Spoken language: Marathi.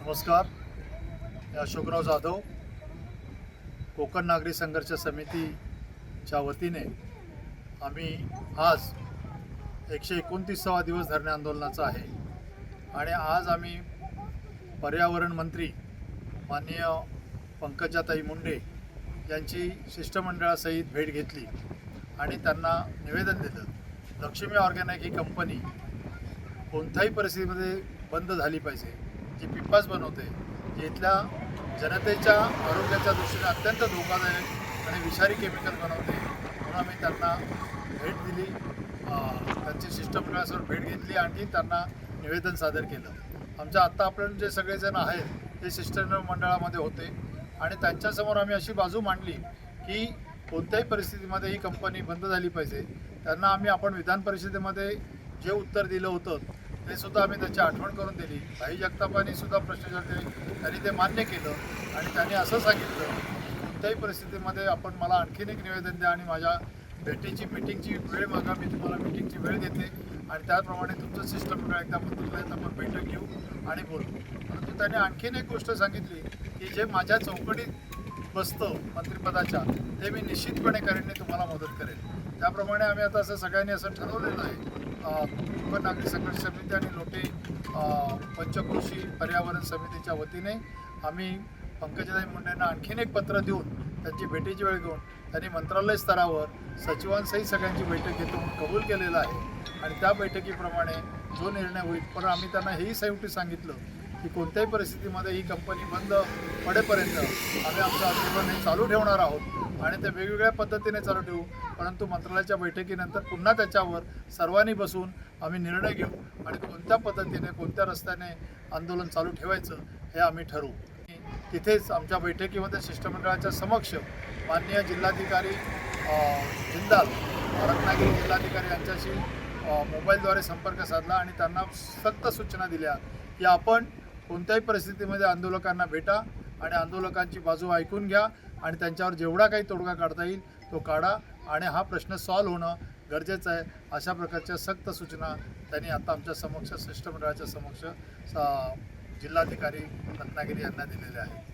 नमस्कार. मी अशोकराव जाधव, कोकण नागरी संघर्ष समितीच्या वतीने आम्ही आज 129वा दिवस धरणे आंदोलनाचा आहे आणि आज आम्ही पर्यावरण मंत्री माननीय पंकजाताई मुंडे यांची शिष्टमंडळासहित भेट घेतली आणि त्यांना निवेदन दिलं. लक्ष्मी ऑर्गॅनिक ही कंपनी कोणत्याही परिस्थितीमध्ये बंद झाली पाहिजे. जी पिपास बनवते, जी इथल्या जनतेच्या आरोग्याच्या दृष्टीने अत्यंत धोकादायक आणि विषारी केमिकल बनवते, म्हणून आम्ही त्यांना भेट दिली. त्यांची शिष्टमंडळासोबत भेट घेतली, आणखी त्यांना निवेदन सादर केलं. आमच्या आत्ता आपण जे सगळेजण आहेत ते शिष्टमंडळामध्ये होते आणि त्यांच्यासमोर आम्ही अशी बाजू मांडली की कोणत्याही परिस्थितीमध्ये ही कंपनी बंद झाली पाहिजे. त्यांना आपण विधान परिषदेमध्ये जे उत्तर दिलं होतं ते सुद्धा आम्ही त्याची आठवण करून दिली. भाई जगतापांनी सुद्धा प्रश्न विचारले, त्यांनी ते मान्य केलं आणि त्यांनी असं सांगितलं कोणत्याही परिस्थितीमध्ये आपण मला आणखीन एक निवेदन द्या आणि माझ्या मीटिंगची वेळ मागा, मी तुम्हाला मीटिंगची वेळ देते आणि त्याप्रमाणे तुमचं शिष्टमंडळ एकदा आपण बैठक घेऊ आणि बोलू. परंतु त्यांनी आणखीन एक गोष्ट सांगितली की जे माझ्या चौकटीत बसतं मंत्रिपदाच्या ते मी निश्चितपणे करेन, मी तुम्हाला मदत करेन. त्याप्रमाणे आम्ही आता सगळ्यांनी असं ठरवलेलं आहे. कोकण नागरी संघर्ष समिती आणि लोटे पंचक्रोशी पर्यावरण समितीच्या वतीने आम्ही पंकजाताई मुंडेंना आणखीन एक पत्र देऊन त्यांची भेटीची वेळ घेऊन त्यांनी मंत्रालय स्तरावर सचिवांसहित सगळ्यांची बैठक घेतो म्हणून कबूल केलेलं आहे आणि त्या बैठकीप्रमाणे जो निर्णय होईल. पण आम्ही त्यांना हेही संयुक्त सांगितलं की कोणत्याही परिस्थितीमध्ये ही कंपनी बंद पडेपर्यंत आम्ही आमचं आंदोलन हे चालू ठेवणार आहोत आणि ते वेगवेगळ्या पद्धतीने चालू ठेवू. परंतु मंत्रालयाच्या बैठकीनंतर पुन्हा त्याच्यावर सर्वांनी बसून आम्ही निर्णय घेऊ आणि कोणत्या पद्धतीने कोणत्या रस्त्याने आंदोलन चालू ठेवायचं हे आम्ही ठरवू. तिथेच आमच्या बैठकीमध्ये शिष्टमंडळाच्या समक्ष माननीय जिल्हाधिकारी जिंदाल रत्नागिरी जिल्हाधिकारी यांच्याशी मोबाईलद्वारे संपर्क साधला आणि त्यांना सक्त सूचना दिल्या की आपण कोणत्याही परिस्थितीमध्ये आंदोलकांना भेटा आणि आंदोलकांची बाजू ऐकून घ्या आणि त्यांच्यावर जेवढा काही तोडगा काढता येईल तो काढा आणि हा प्रश्न सॉल्व्ह होणं गरजेचं आहे. अशा प्रकारच्या सक्त सूचना त्यांनी आता आमच्या समक्ष शिष्टमंडळाच्या समक्ष जिल्हाधिकारी रत्नागिरी यांना दिलेल्या आहेत.